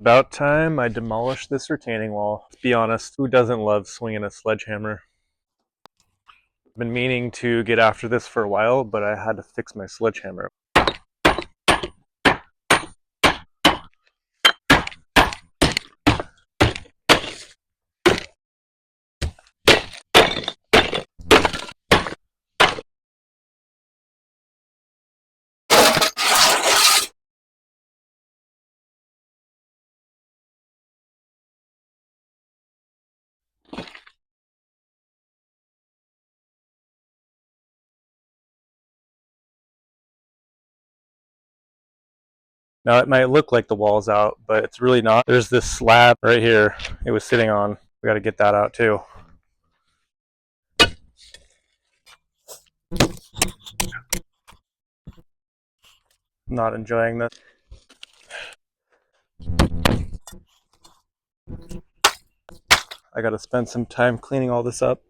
About time I demolished this retaining wall. Let's be honest, who doesn't love swinging a sledgehammer? I've been meaning to get after this for a while, but I had to fix my sledgehammer. Now it might look like the wall's out, but it's really not. There's this slab right here it was sitting on. We got to get that out too. Not enjoying this. I got to spend some time cleaning all this up.